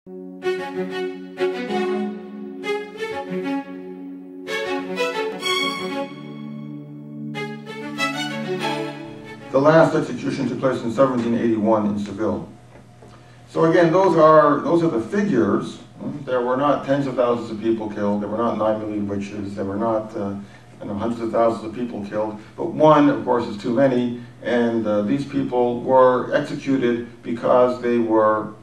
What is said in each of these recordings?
The last execution took place in 1781 in Seville. So again, those are the figures. There were not tens of thousands of people killed. There were not 9 million witches. There were not hundreds of thousands of people killed. But one, of course, is too many. And these people were executed because they were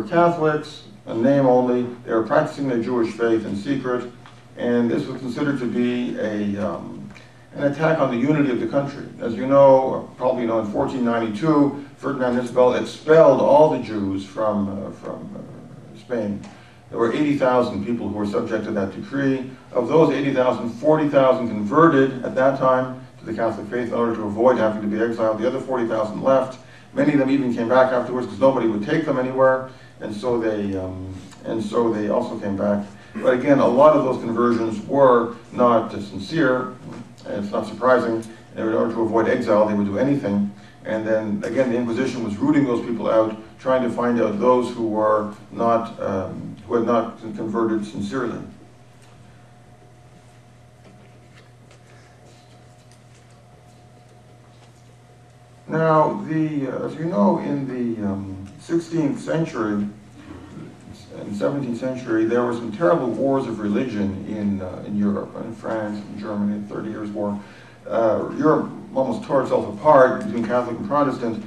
Catholics, a name only. They were practicing their Jewish faith in secret. And this was considered to be an attack on the unity of the country. As you know, probably know, in 1492, Ferdinand and Isabel expelled all the Jews from Spain. There were 80,000 people who were subject to that decree. Of those 80,000, 40,000 converted at that time to the Catholic faith in order to avoid having to be exiled. The other 40,000 left. Many of them even came back afterwards because nobody would take them anywhere, and so they also came back. But again, a lot of those conversions were not sincere. And it's not surprising. In order to avoid exile, they would do anything. And then again, the Inquisition was rooting those people out, trying to find out those who were not, who had not converted sincerely. Now, as you know, in the 16th century and 17th century, there were some terrible wars of religion in Europe, in France, in Germany, the 30 Years' War. Europe almost tore itself apart between Catholic and Protestant.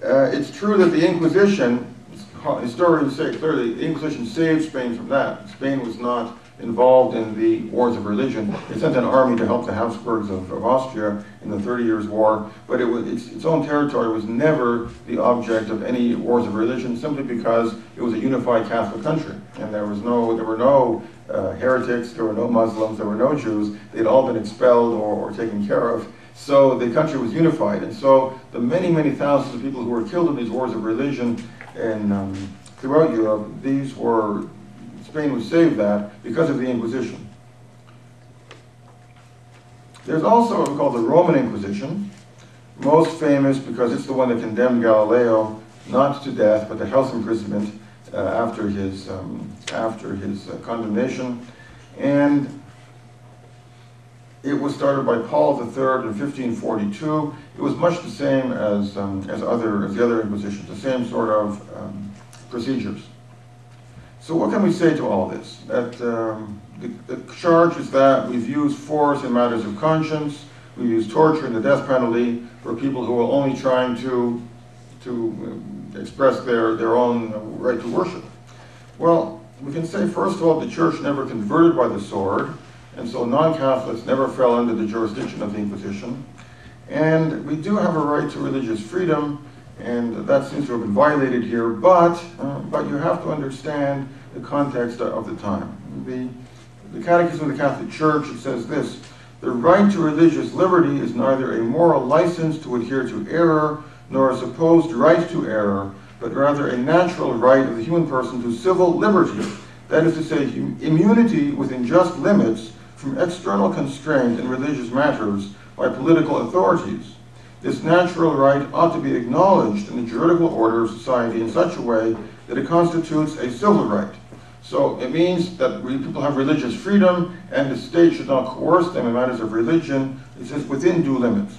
It's true that the Inquisition, historians say clearly, the Inquisition saved Spain from that. Spain was not involved in the wars of religion. They sent an army to help the Habsburgs of Austria in the 30 Years' War, but its own territory was never the object of any wars of religion, simply because it was a unified Catholic country, and there were no heretics, there were no Muslims, there were no Jews. They'd all been expelled or taken care of. So the country was unified, and so the many, many thousands of people who were killed in these wars of religion throughout Europe, Spain was saved that because of the Inquisition. There's also what we call the Roman Inquisition, most famous because it's the one that condemned Galileo not to death but to house imprisonment after his condemnation, and it was started by Paul III in 1542. It was much the same as the other Inquisitions, the same sort of procedures. So what can we say to all this? That the charge is that we've used force in matters of conscience, we've used torture and the death penalty for people who are only trying to express their own right to worship. Well, we can say, first of all, the Church never converted by the sword, and so non-Catholics never fell under the jurisdiction of the Inquisition. And we do have a right to religious freedom, and that seems to have been violated here, but you have to understand the context of the time. The Catechism of the Catholic Church, it says this: the right to religious liberty is neither a moral license to adhere to error, nor a supposed right to error, but rather a natural right of the human person to civil liberty, that is to say, immunity within just limits from external constraint in religious matters by political authorities. This natural right ought to be acknowledged in the juridical order of society in such a way that it constitutes a civil right. So it means that people have religious freedom, and the state should not coerce them in matters of religion. It says within due limits.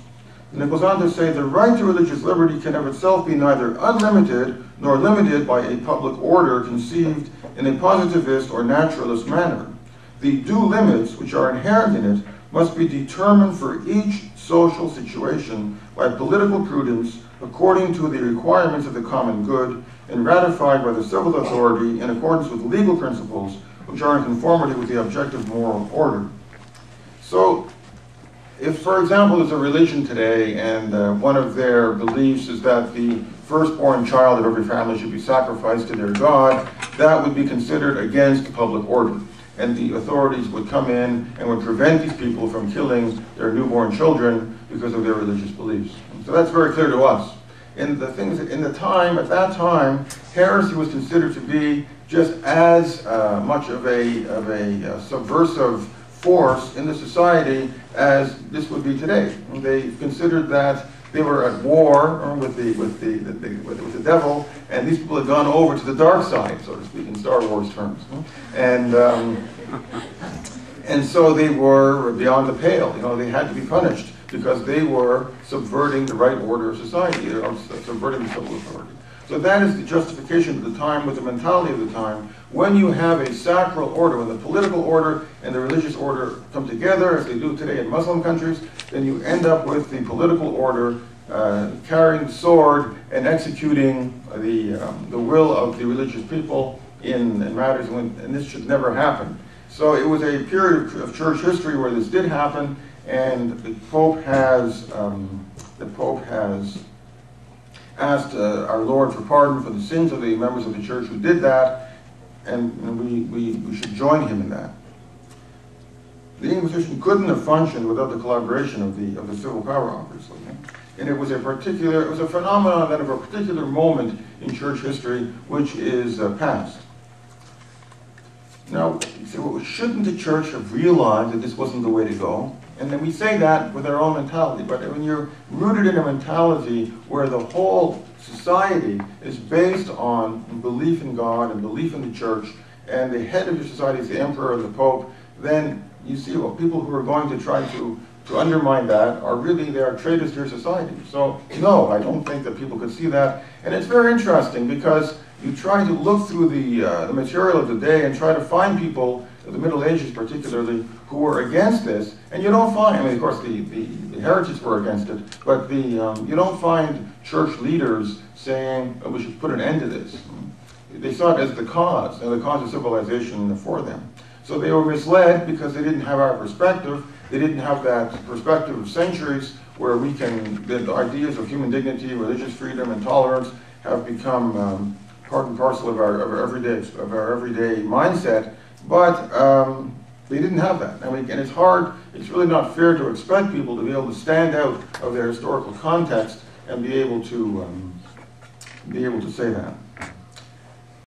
And it goes on to say the right to religious liberty can of itself be neither unlimited nor limited by a public order conceived in a positivist or naturalist manner. The due limits which are inherent in it must be determined for each social situation by political prudence according to the requirements of the common good and ratified by the civil authority in accordance with legal principles which are in conformity with the objective moral order. So, if, for example, there's a religion today and one of their beliefs is that the firstborn child of every family should be sacrificed to their God, that would be considered against public order. And the authorities would come in and would prevent these people from killing their newborn children because of their religious beliefs. So that's very clear to us. In the things at that time, heresy was considered to be just as much of a subversive force in the society as this would be today. They considered that They were at war with the devil, and these people had gone over to the dark side, so to speak, in Star Wars terms. And so they were beyond the pale. You know, they had to be punished because they were subverting the right order of society, or subverting the civil authority. So that is the justification of the time, with the mentality of the time. When you have a sacral order, when the political order and the religious order come together, as they do today in Muslim countries, then you end up with the political order carrying the sword and executing the will of the religious people in matters, and this should never happen. So it was a period of church history where this did happen, and the Pope has asked our Lord for pardon for the sins of the members of the church who did that, and we should join him in that. The Inquisition couldn't have functioned without the collaboration of the civil power, obviously. And it was a phenomenon then of a particular moment in church history, which is past. Now, you say, well, shouldn't the church have realized that this wasn't the way to go? And then we say that with our own mentality, but when you're rooted in a mentality where the whole society is based on belief in God and belief in the church, and the head of your society is the emperor or the pope, then you see, well, people who are going to try to undermine that are really, they are traitors to your society. So, no, I don't think that people could see that. And it's very interesting because you try to look through the material of the day and try to find people, the Middle Ages particularly, who were against this, and you don't find, I mean, of course, the heretics were against it, but you don't find church leaders saying, oh, we should put an end to this. They saw it as the cause, and the cause of civilization for them. So they were misled because they didn't have our perspective. They didn't have that perspective of centuries where we can, the ideas of human dignity, religious freedom, and tolerance have become part and parcel of our everyday mindset. But they didn't have that. And it's hard, it's really not fair to expect people to be able to stand out of their historical context and be able to say that.